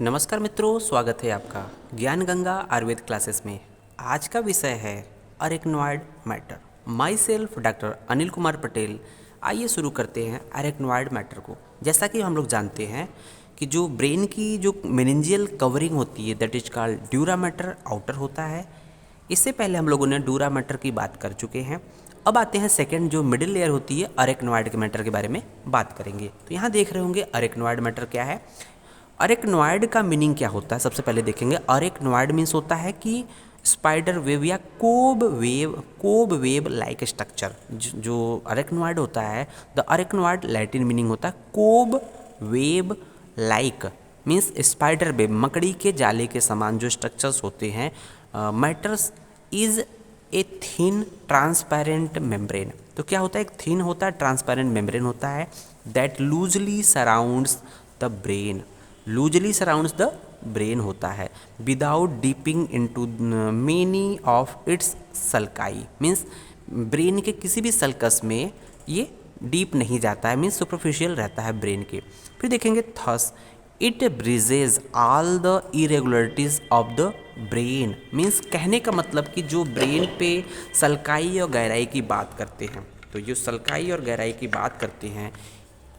नमस्कार मित्रों, स्वागत है आपका ज्ञान गंगा आयुर्वेद क्लासेस में। आज का विषय है arachnoid matter. My self doctor Anil Kumar Patel. आइए शुरू करते हैं अरेक्नॉइड मैटर को। जैसा कि हम लोग जानते हैं कि जो ब्रेन की जो मेनिंजियल कवरिंग होती है that is called dura mater outer होता है। इससे पहले हम लोगों ने ड्यूरा मैटर की बात कर चुके हैं। अब आते हैं सेकंड जो मिडिल लेयर होती है अरेक्नॉइड के मैटर के बारे में बात करेंगे। तो यहाँ देख रहे होंगे अरेक्नॉइड मैटर क्या है। अरेक्नॉइड का मीनिंग क्या होता है सबसे पहले देखेंगे। अरेक्नॉइड मीन्स होता है कि स्पाइडर वेव या कोब वेव लाइक स्ट्रक्चर। जो अरेक्नॉइड होता है, द अरेक्नॉइड लैटिन मीनिंग होता है cob web like, means spider web, मकड़ी के जाले के समान जो स्ट्रक्चर्स होते हैं। Maters is a thin transparent membrane. तो क्या होता है, एक थिन होता है, ट्रांसपेरेंट मेम्ब्रेन होता है that loosely surrounds the brain. Loosely surrounds the brain होता है without डीपिंग into many of its sulci, means brain के किसी भी सल्कस में ये डीप नहीं जाता है, मीन्स सुपरफिशियल रहता है ब्रेन के। फिर देखेंगे thus it bridges all the irregularities of the brain, means कहने का मतलब कि जो ब्रेन पे सल्काई और गहराई की बात करते हैं, तो जो सल्काई और गहराई की बात करते हैं,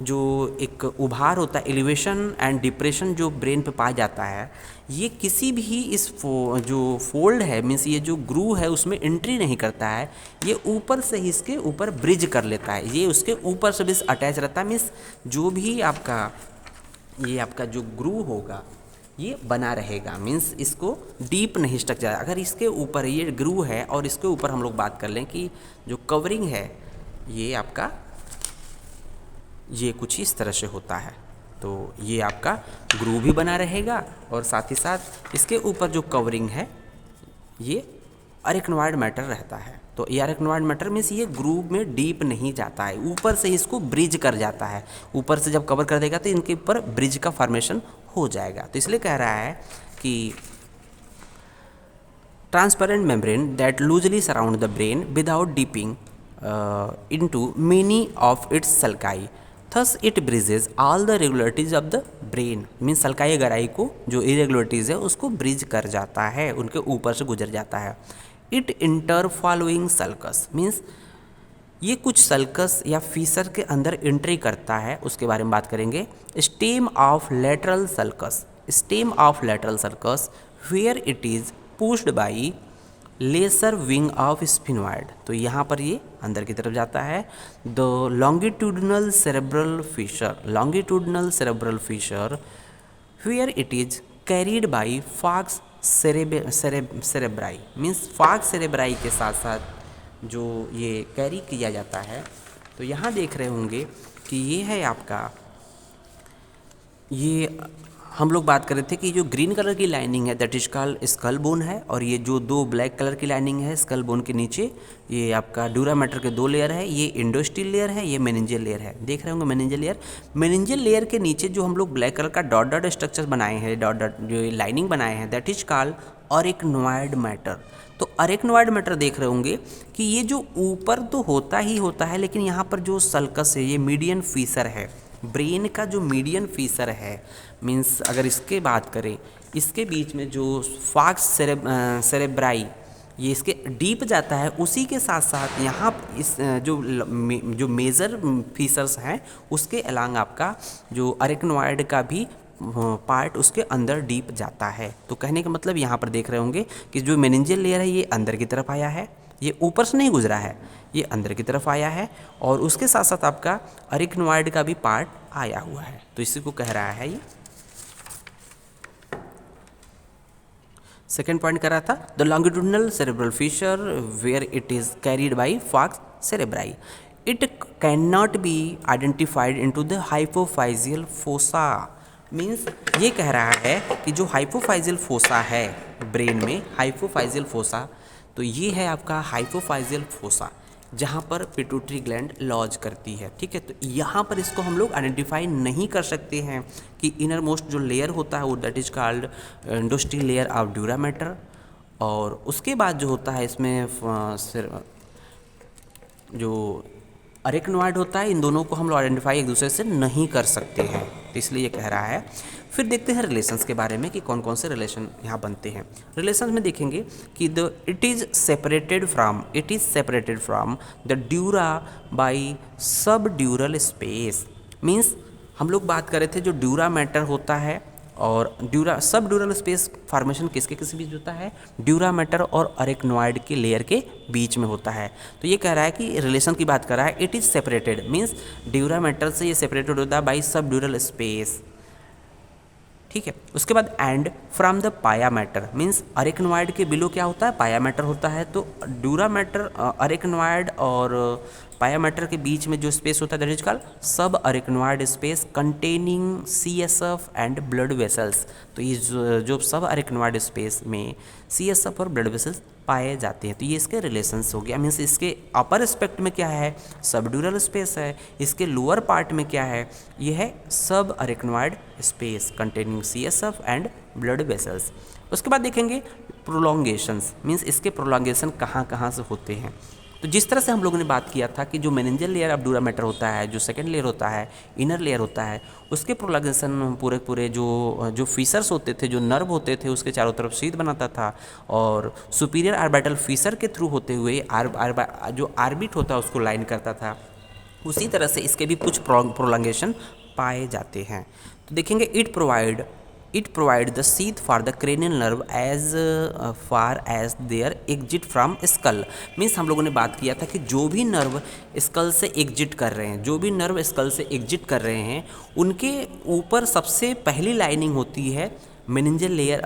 जो एक उभार होता है, एलिवेशन एंड डिप्रेशन जो ब्रेन पे पाया जाता है, ये किसी भी इस जो फोल्ड है, मीन्स ये जो ग्रू है उसमें एंट्री नहीं करता है। ये ऊपर से ही इसके ऊपर ब्रिज कर लेता है, ये उसके ऊपर से भी अटैच रहता है। मीन्स जो भी आपका जो ग्रू होगा ये बना रहेगा, मीन्स इसको डीप नहीं स्ट्रक्चर। अगर इसके ऊपर ये ग्रू है और इसके ऊपर हम लोग बात कर लें कि जो कवरिंग है ये आपका ये कुछ इस तरह से होता है, तो ये आपका ग्रू भी बना रहेगा और साथ ही साथ इसके ऊपर जो कवरिंग है ये अरेक्नॉइड मैटर रहता है। तो ये अरेक्नॉइड मैटर मीन्स ये ग्रू में डीप नहीं जाता है, ऊपर से इसको ब्रिज कर जाता है। ऊपर से जब कवर कर देगा तो इनके ऊपर ब्रिज का फॉर्मेशन हो जाएगा। तो इसलिए कह रहा है कि transparent membrane that loosely surround the brain without डीपिंग into many of its sulci, thus it bridges all the regularities of the brain, means sulci गहराई को जो इरेगुलरिटीज है उसको ब्रिज कर जाता है, उनके ऊपर से गुजर जाता है। It inter following sulcus, means ये कुछ सल्कस या फीसर के अंदर एंट्री करता है, उसके बारे में बात करेंगे। Stem of lateral sulcus, stem of lateral sulcus where it is pushed by lesser wing of sphenoid. तो यहाँ पर ये अंदर की तरफ जाता है। The longitudinal cerebral fissure, longitudinal cerebral fissure where it is carried by falx cerebri, means falx cerebri के साथ साथ जो ये कैरी किया जाता है। तो यहाँ देख रहे होंगे कि ये है आपका, ये हम लोग बात कर रहे थे कि जो ग्रीन कलर की लाइनिंग है that is called skull bone है, और ये जो दो ब्लैक कलर की लाइनिंग है स्कल बोन के नीचे, ये आपका ड्यूरा मैटर के दो लेयर है। ये इंडोस्टील लेयर है, ये मेनिंजियल लेयर है। देख रहे होंगे मेनिंजियल लेयर। मेनिंजियल लेयर के नीचे जो हम लोग ब्लैक कलर का डॉट डॉट स्ट्रक्चर बनाए हैं, डॉट डॉट जो लाइनिंग बनाए हैं that is called arachnoid matter. तो अरेक्नॉइड मैटर देख रहे होंगे कि ये जो ऊपर तो होता ही होता है, लेकिन यहाँ पर जो सल्कस है ये मीडियन फीसर है, ब्रेन का जो मीडियन फीसर है, मीन्स अगर इसके बात करें, इसके बीच में जो फॉक्स सेरेब्राई ये इसके डीप जाता है, उसी के साथ साथ यहाँ इस जो मेजर फीसर्स हैं उसके अलांग आपका जो अरेक्नॉइड का भी पार्ट उसके अंदर डीप जाता है। तो कहने का मतलब यहाँ पर देख रहे होंगे कि जो मेनिंजियल लेयर है ये अंदर की तरफ आया है, ये ऊपर से नहीं गुजरा है, ये अंदर की तरफ आया है, और उसके साथ साथ आपका अरेक्नॉइड का भी पार्ट आया हुआ है। तो इसी को कह रहा है ये सेकेंड पॉइंट कर रहा था, the longitudinal cerebral fissure where it is carried by falx cerebri, it can not be identified into the hypophyseal fossa. Means ये कह रहा है कि जो हाइपोफाइजियल फोसा है ब्रेन में, हाइपोफाइजियल फोसा, तो ये है आपका हाइपोफाइजियल फोसा जहाँ पर पिट्यूटरी ग्लैंड लॉज करती है। ठीक है, तो यहाँ पर इसको हम लोग आइडेंटिफाई नहीं कर सकते हैं कि इनर मोस्ट जो लेयर होता है वो that is called endosteal layer of dura mater, और उसके बाद जो होता है इसमें जो अरेक्नॉइड होता है, इन दोनों को हम लोग आइडेंटिफाई एक दूसरे से नहीं कर सकते हैं। तो इसलिए ये कह रहा है फिर देखते हैं रिलेशंस के बारे में कि कौन कौन से रिलेशन यहाँ बनते हैं। रिलेशंस में देखेंगे कि it is separated from the dura by सब ड्यूरल स्पेस। मीन्स हम लोग बात कर रहे थे जो ड्यूरा मैटर होता है और सब ड्यूरल स्पेस फॉर्मेशन किसके किस बीच होता है, ड्यूरा मैटर और अरेक्नॉइड के लेयर के बीच में होता है। तो ये कह रहा है कि रिलेशन की बात कर रहा है, it is separated means dura matter से ये सेपरेटेड होता है बाई सब ड्यूरल स्पेस। ठीक है, उसके बाद and from the pia matter means arachnoid के बिलो क्या होता है, पाया मैटर होता है। तो ड्यूरा मैटर अरेक्नॉइड और पाया मैटर के बीच में जो स्पेस होता है दैट इज कॉल्ड सब arachnoid space containing CSF and blood vessels. तो ये जो सब अरेक्नॉइड स्पेस में CSF और ब्लड वेसल्स पाए जाते हैं। तो ये इसके रिलेशंस हो गया। मीन्स इसके अपर एस्पेक्ट में क्या है, सब ड्यूरल स्पेस है, इसके लोअर पार्ट में क्या है, ये है सब arachnoid space containing CSF and blood vessels. उसके बाद देखेंगे प्रोलॉन्गेशंस मीन्स इसके प्रोलॉन्गेशन कहाँ कहाँ से होते हैं। तो जिस तरह से हम लोगों ने बात किया था कि जो meningeal layer of dura matter होता है, जो सेकंड लेयर होता है, इनर लेयर होता है, उसके प्रोलॉन्गेशन पूरे जो फीसर्स होते थे, जो नर्व होते थे, उसके चारों तरफ शीथ बनाता था और सुपीरियर आर्बिटल फीसर के थ्रू होते हुए जो आर्बिट होता है उसको लाइन करता था। उसी तरह से इसके भी कुछ प्रोलॉन्गेशन पाए जाते हैं। तो देखेंगे it provide the sheath for the cranial nerve as far as their exit from skull. Means हम लोगों ने बात किया था कि जो भी नर्व स्कल से एग्जिट कर रहे हैं, उनके ऊपर सबसे पहली लाइनिंग होती है मेनिंजियल लेयर,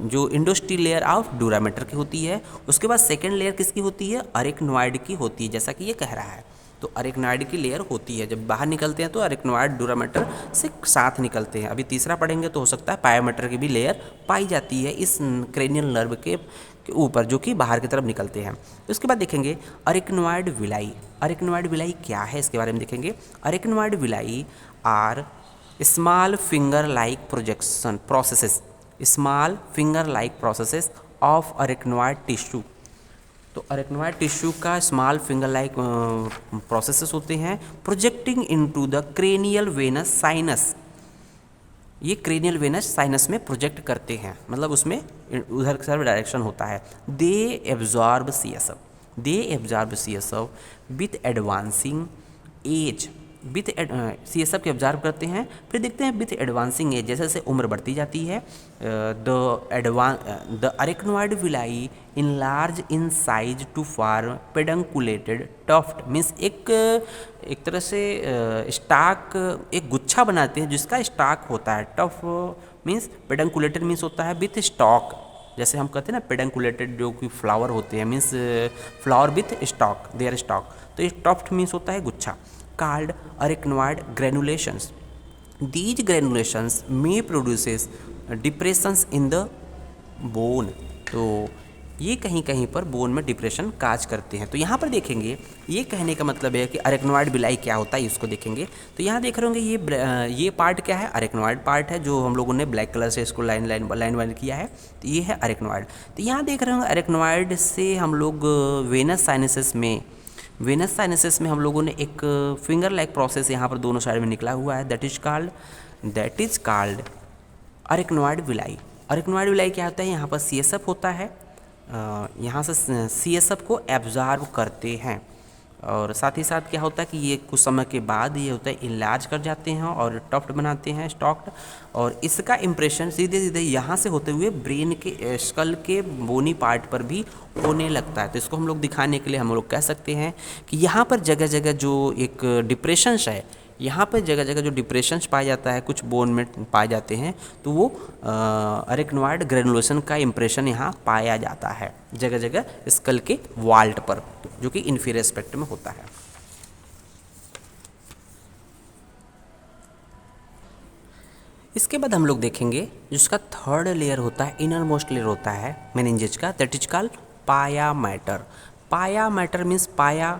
जो इंडोस्टील लेयर ऑफ ड्यूरा मैटर की होती है। उसके बाद सेकेंड लेयर किसकी होती है, अरेक्नॉइड की होती है, जैसा कि ये कह रहा है। तो अरेक्नॉइड की लेयर होती है, जब बाहर निकलते हैं तो अरेक्नॉइड ड्यूरा मैटर से साथ निकलते हैं। अभी तीसरा पढ़ेंगे तो हो सकता है पाया मैटर की भी लेयर पाई जाती है इस क्रेनियल नर्व के ऊपर, जो कि बाहर की तरफ निकलते हैं। उसके बाद देखेंगे अरेक्नॉइड विलाई। अरेक्नॉइड विलाई क्या है, इसके बारे में देखेंगे। Arachnoid villi are small finger like processes of arachnoid tissue. तो अरेक्नॉइड टिश्यू का स्मॉल फिंगर लाइक प्रोसेसेस होते हैं projecting into the cranial venous sinus. ये क्रेनियल वेनस साइनस में प्रोजेक्ट करते हैं, मतलब उसमें उधर की तरफ डायरेक्शन होता है। They absorb CSF with advancing as. CSF के ऑब्जर्व करते हैं। फिर देखते हैं विथ एडवांसिंग एज, जैसे जैसे उम्र बढ़ती जाती है the arachnoid villi in large in size to form pedunculated tuft. Means एक तरह से स्टाक, एक गुच्छा बनाते हैं जिसका स्टाक होता है। टफ मीन्स पेडंकुलेटेड मीन्स होता है विथ स्टॉक, जैसे हम कहते हैं ना पेडंकुलेटेड जो कि फ्लावर होते हैं, means flower with stock, there stock. तो ये टफ्ट मीन्स होता है गुच्छा। called arachnoid granulations. These granulations may produces depressions in the bone. तो ये कहीं कहीं पर बोन में डिप्रेशन काज करते हैं। तो यहाँ पर देखेंगे, ये कहने का मतलब है कि अरेक्नॉइड विलाई क्या होता है, इसको देखेंगे। तो यहाँ देख रहे होंगे ये पार्ट क्या है, अरेक्नॉइड पार्ट है, जो हम लोगों ने ब्लैक कलर से इसको लाइन किया है। तो ये है अरेक्नॉइड। तो यहाँ देख रहे होंगे अरेक्नॉइड से हम लोग वेनस साइनसेस में हम लोगों ने एक फिंगर लाइक प्रोसेस यहाँ पर दोनों साइड में निकला हुआ है, that is called arachnoid villi. Arachnoid villi क्या होता है, यहाँ पर CSF होता है, यहाँ से CSF को एब्जॉर्ब करते हैं और साथ ही साथ क्या होता है कि ये कुछ समय के बाद ये होता है इनलार्ज कर जाते हैं और टफ्ट बनाते हैं, स्टॉक्ड, और इसका इम्प्रेशन सीधे सीधे यहाँ से होते हुए ब्रेन के स्कल के बोनी पार्ट पर भी होने लगता है। तो इसको हम लोग दिखाने के लिए हम लोग कह सकते हैं कि यहाँ पर जगह जगह जो एक डिप्रेशंस है, यहाँ पर जगह जगह जो डिप्रेशंस पाया जाता है, कुछ बोन में पाए जाते हैं, तो वो अरेक्नॉइड ग्रेनुलेशन का इम्प्रेशन यहाँ पाया जाता है जगह जगह स्कल के वाल्ट पर, जो कि इन्फीरियर एस्पेक्ट में होता है। इसके बाद हम लोग देखेंगे जिसका थर्ड लेयर होता है, इनर मोस्ट लेयर होता है मेनिंजेस का, दैट इज कॉल्ड पाया मैटर। पाया मैटर मीन्स पाया,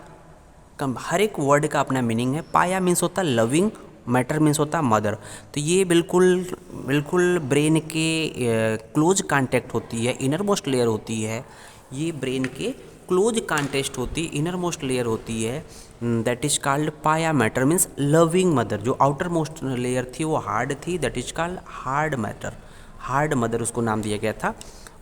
हर एक वर्ड का अपना मीनिंग है। पाया मीन्स होता है लविंग, मैटर मीन्स होता है मदर। तो ये बिल्कुल ब्रेन के क्लोज कांटेक्ट होती है, इनर मोस्ट लेयर होती है, ये ब्रेन के क्लोज कॉन्टेस्ट होती है, इनर मोस्ट लेयर होती है, दैट इज कॉल्ड पाया मैटर, मीन्स लविंग मदर। जो आउटर मोस्ट लेयर थी वो हार्ड थी, that is called hard matter, hard mother उसको नाम दिया गया था।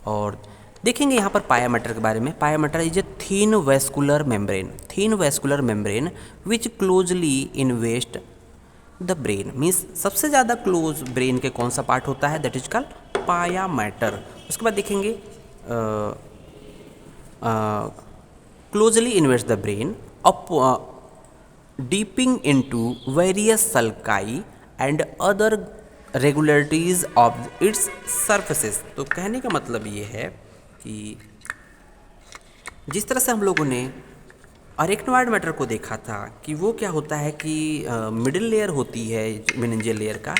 और देखेंगे यहाँ पर पाया मैटर के बारे में। पाया matter is a thin vascular membrane, thin vascular membrane which closely invest the brain, means सबसे ज़्यादा क्लोज ब्रेन के कौन सा पार्ट होता है, दैट इज कॉल्ड पाया मैटर। उसके बाद देखेंगे closely invest the brain up डीपिंग into various sulci and other regularities of its surfaces. तो कहने का मतलब ये है कि जिस तरह से हम लोगों ने अरेक्नोइड मैटर को देखा था कि वो क्या होता है कि मिडिल लेयर होती है मेनिंजियल लेयर का,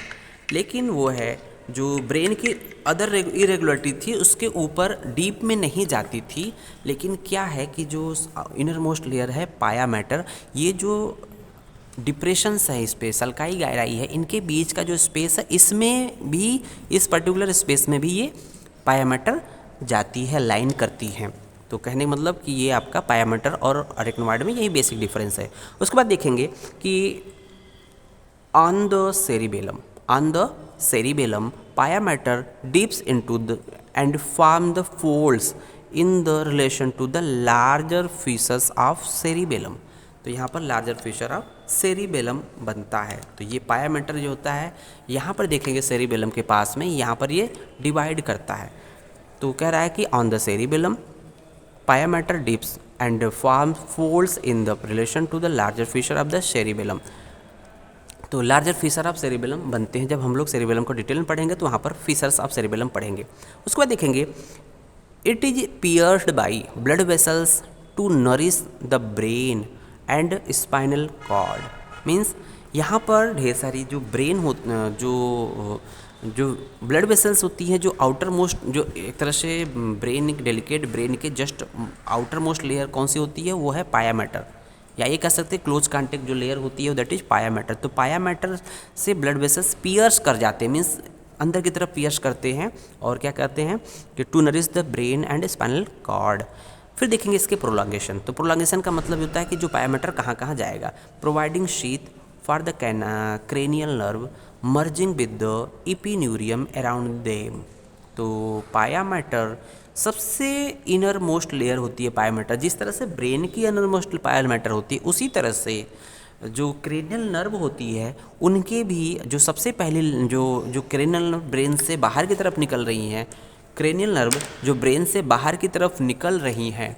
लेकिन वो है जो ब्रेन की अदर इरेगुलरिटी थी उसके ऊपर डीप में नहीं जाती थी। लेकिन क्या है कि जो इनर मोस्ट लेयर है पाया मैटर, ये जो डिप्रेशंस है इस पे, सल्काई गहराई है, इनके बीच का जो स्पेस है इसमें भी, इस पर्टिकुलर स्पेस में भी ये पाया मैटर जाती है, लाइन करती हैं। तो कहने का मतलब कि ये आपका पाया मैटर और अरेक्नोइड में यही बेसिक डिफरेंस है। उसके बाद देखेंगे कि on the cerebellum pia mater dips into the and form the folds in the relation to the larger features of cerebellum. तो यहाँ पर लार्जर फीचर ऑफ सेरिबेलम बनता है। तो ये पाया मैटर जो होता है यहाँ पर देखेंगे सेरिबेलम के पास में, यहाँ पर ये डिवाइड करता है। तो कह रहा है कि on the cerebellum pia mater dips and form folds in the relation to the larger feature of the cerebellum. तो लार्जर फीचर ऑफ सेरिबेलम बनते हैं। जब हम लोग सेरिबेलम को डिटेल में पढ़ेंगे तो वहाँ पर फीचर्स ऑफ सेरिबेलम पढ़ेंगे। उसके बाद देखेंगे it is pierced by blood vessels to nourish the brain and spinal cord, means यहाँ पर ढेर सारी जो ब्रेन हो जो ब्लड वेसल्स होती हैं, जो आउटर मोस्ट, जो एक तरह से ब्रेन, डेलिकेट ब्रेन के जस्ट आउटर मोस्ट लेयर कौन सी होती है, वो है पाया मैटर, या ये कह सकते हैं क्लोज कॉन्टेक्ट जो लेयर होती है दैट इज पाया मैटर। तो पाया मैटर से ब्लड वेसल्स पियर्स कर जाते हैं, मीन्स अंदर की तरफ पियर्स करते हैं और क्या कहते हैं कि to nourish the brain and spinal cord. फिर देखेंगे इसके प्रोलॉन्गेशन। तो प्रोलॉन्गेशन का मतलब होता है कि जो पाया मैटर कहाँ कहाँ जाएगा। Providing sheath for the cranial nerve merging with the epineurium around them. तो पाया मैटर सबसे इनर मोस्ट लेयर होती है पाया मैटर। जिस तरह से ब्रेन की इनर मोस्ट पाया मैटर होती है, उसी तरह से जो क्रेनियल नर्व होती है उनके भी जो सबसे पहले जो क्रेनियल नर्व ब्रेन से बाहर की तरफ निकल रही हैं, क्रेनियल नर्व जो ब्रेन से बाहर की तरफ निकल रही हैं,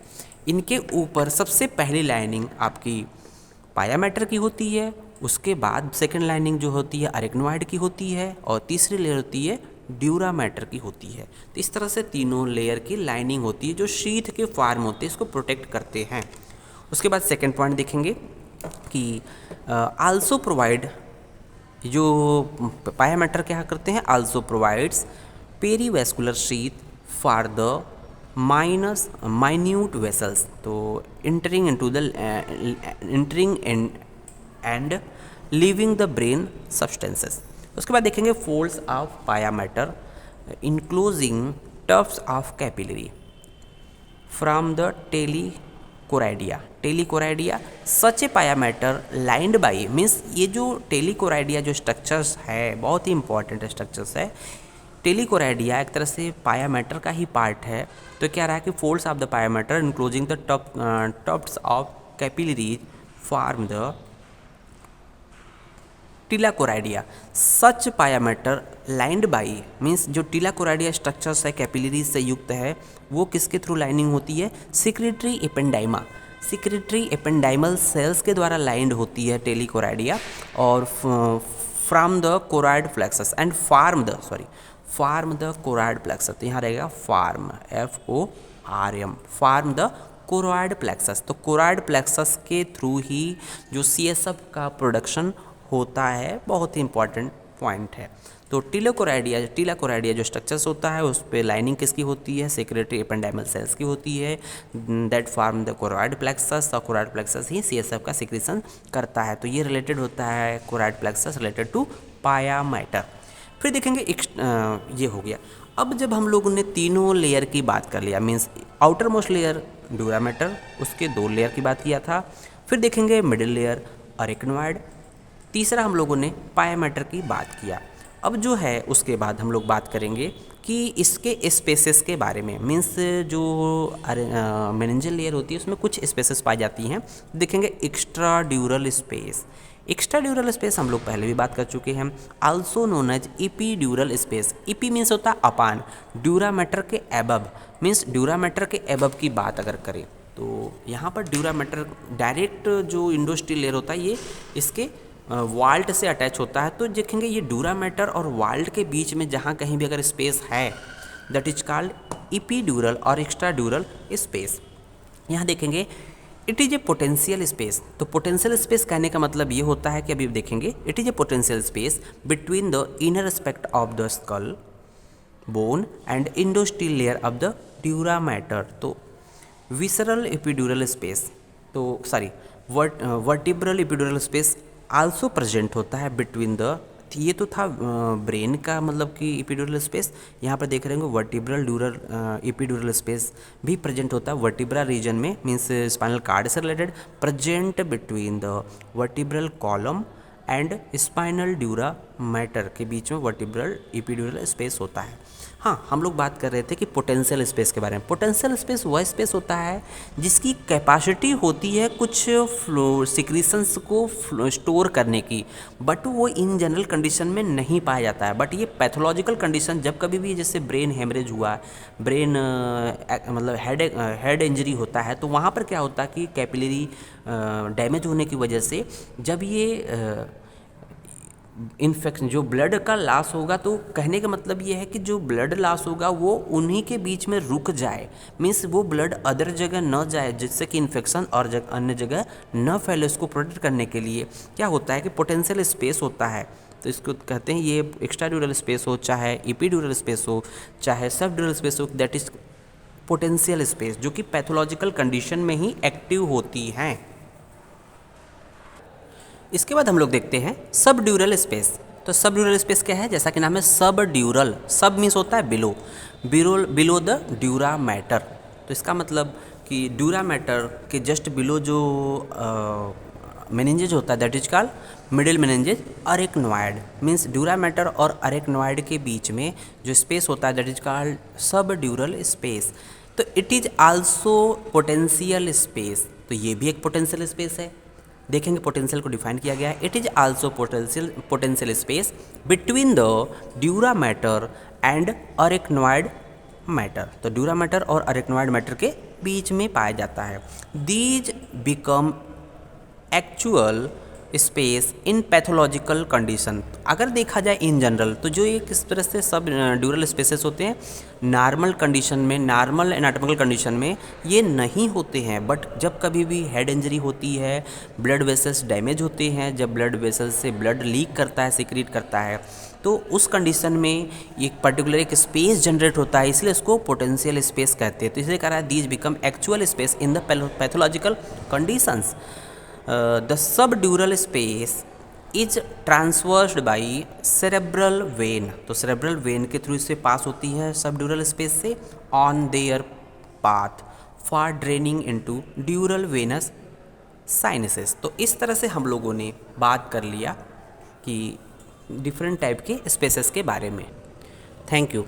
इनके ऊपर सबसे पहली लाइनिंग आपकी पाया मैटर की होती है। उसके बाद सेकंड लाइनिंग जो होती है अरेक्नोइड की होती है और तीसरी लेयर होती है ड्यूरा मैटर की होती है। तो इस तरह से तीनों लेयर की लाइनिंग होती है जो शीथ के फॉर्म होते हैं, इसको प्रोटेक्ट करते हैं। उसके बाद सेकंड पॉइंट देखेंगे कि आल्सो प्रोवाइड, जो पाया मैटर क्या करते हैं, also provides perivascular sheath for the minute vessels. तो entering and leaving the brain substances. उसके बाद देखेंगे folds of pia mater enclosing tufts of capillary from the tela choroidea such a pia mater lined by, means ये जो टेलीकोराइडिया जो structures है बहुत ही important structures है। टेलीकोराइडिया एक तरह से पाया मैटर का ही पार्ट है। तो क्या रहा है कि folds of the pia mater enclosing the tufts of capillaries form the tela choroidea such pia mater lined by, means जो टीलाकोराइडिया स्ट्रक्चर्स है कैपिलरीज से युक्त है, वो किसके थ्रू लाइनिंग होती है, सिक्रेटरी एपेंडाइमल सेल्स के द्वारा लाइंड होती है टेलीकोराइडिया। और from the choroid plexus and form the choroid plexus. तो यहाँ रहेगा form, FORM, form the choroid plexus. तो कोराइड प्लेक्सस के थ्रू ही जो CSF का प्रोडक्शन होता है, बहुत ही इंपॉर्टेंट पॉइंट है। तो टीलाकोराइडिया जो स्ट्रक्चर्स होता है उस पर लाइनिंग किसकी होती है, सेक्रेटरी एपेंडाइमल सेल्स की होती है, that form the choroid plexus. और कोराइड प्लेक्सस ही CSF का सिक्रीशन करता है। तो ये रिलेटेड होता है कोराइड प्लेक्सस रिलेटेड टू पाया मैटर। फिर देखेंगे ये हो गया। अब जब हम लोगों ने तीनों लेयर की बात कर लिया, means outer most layer dura mater, उसके 2 लेयर की बात किया था। फिर देखेंगे मिडिल लेयर अरेकनॉइड, तीसरा हम लोगों ने पाया मैटर की बात किया। अब जो है उसके बाद हम लोग बात करेंगे कि इसके स्पेसेस के बारे में, मीन्स जो मेनिंजियल लेयर होती है उसमें कुछ स्पेसेस पाई जाती हैं। देखेंगे extradural space. Extradural space हम लोग पहले भी बात कर चुके हैं, also known as epidural space. Epi means होता है अपान, ड्यूरा मैटर के एबव, मीन्स ड्यूरा मैटर के एबव की बात अगर करें तो यहाँ पर ड्यूरा मैटर डायरेक्ट जो इंडोस्ट्रियल लेयर होता है ये इसके वाल्ट से अटैच होता है। तो देखेंगे ये ड्यूरा मैटर और वाल्ट के बीच में जहाँ कहीं भी अगर स्पेस है that is called epidural और एक्स्ट्रा ड्यूरल स्पेस। यहाँ देखेंगे it is a potential space. तो पोटेंशियल स्पेस कहने का मतलब ये होता है कि अभी देखेंगे it is a potential space between the inner aspect of the skull bone and endosteal layer of the dura mater. तो विसरल एपिड्यूरल स्पेस, तो sorry vertebral epidural space also present होता है बिटवीन द, ये तो था brain का मतलब कि एपिड्यूरल स्पेस। यहाँ पर देख रहे होंगे वर्टिब्रल ड्यूरल एपिड्यूरल स्पेस भी प्रेजेंट होता है वर्टिब्रा रीजन में, मीन्स स्पाइनल कार्ड से related, present between the vertebral column and spinal dura mater के बीच में वर्टिब्रल एपिड्यूरल स्पेस होता है। हाँ, हम लोग बात कर रहे थे कि पोटेंशियल स्पेस के बारे में। पोटेंशियल स्पेस वह स्पेस होता है जिसकी कैपेसिटी होती है कुछ सिक्रीशंस को स्टोर करने की, बट वो इन जनरल कंडीशन में नहीं पाया जाता है। बट ये पैथोलॉजिकल कंडीशन जब कभी भी जैसे ब्रेन हेमरेज हुआ, ब्रेन मतलब हेड इंजरी होता है, तो वहाँ पर क्या होता है कि कैपिलरी डैमेज होने की वजह से जब ये इन्फेक्शन जो ब्लड का लॉस होगा, तो कहने का मतलब ये है कि जो ब्लड लॉस होगा वो उन्हीं के बीच में रुक जाए, मीन्स वो ब्लड अदर जगह न जाए जिससे कि इन्फेक्शन और अन्य जगह न फैले। उसको प्रोटेक्ट करने के लिए क्या होता है कि पोटेंशियल स्पेस होता है। तो इसको कहते हैं ये एक्स्ट्रा ड्यूरल स्पेस हो, चाहे इपीड्यूरल स्पेस हो, चाहे सब ड्यूरल स्पेस हो, दैट इज पोटेंशियल स्पेस, जो कि पैथोलॉजिकल कंडीशन में ही एक्टिव होती हैं। इसके बाद हम लोग देखते हैं सब ड्यूरल स्पेस। तो सब ड्यूरल स्पेस क्या है, जैसा कि नाम है सब ड्यूरल, सब मीन्स होता है below, below the dura mater. तो इसका मतलब कि ड्यूरा मैटर के जस्ट बिलो जो मेनिंजेज होता है that is called middle meninges arachnoid, means dura mater और अरेकनॉइड के बीच में जो स्पेस होता है दैट इज कॉल्ड सब ड्यूरल स्पेस। तो it is also potential space, तो ये भी एक पोटेंशियल स्पेस है। देखेंगे पोटेंशियल को डिफाइन किया गया है, it is also potential space between the dura mater and arachnoid mater. तो ड्यूरा मैटर और अरेकनॉइड मैटर के बीच में पाया जाता है। These become actual space in pathological condition. अगर देखा जाए इन जनरल तो जो ये किस तरह से सब ड्यूरल स्पेसेस होते हैं नॉर्मल कंडीशन में, नॉर्मल एनाटॉमिकल कंडीशन में ये नहीं होते हैं, बट जब कभी भी हेड इंजरी होती है, ब्लड वेसल्स डैमेज होते हैं, जब ब्लड वेसल्स से ब्लड लीक करता है, सीक्रेट करता है, तो उस कंडीशन में एक पर्टिकुलर एक स्पेस जनरेट होता है, इसलिए इसको पोटेंशियल स्पेस कहते हैं। तो इसलिए कह रहा है these become actual space in the pathological conditions. The subdural space is traversed by cerebral vein। तो cerebral vein के थ्रू इससे पास होती है subdural space से on their path for draining into dural venous sinuses। तो इस तरह से हम लोगों ने बात कर लिया कि डिफरेंट टाइप के स्पेसेस के बारे में। Thank you.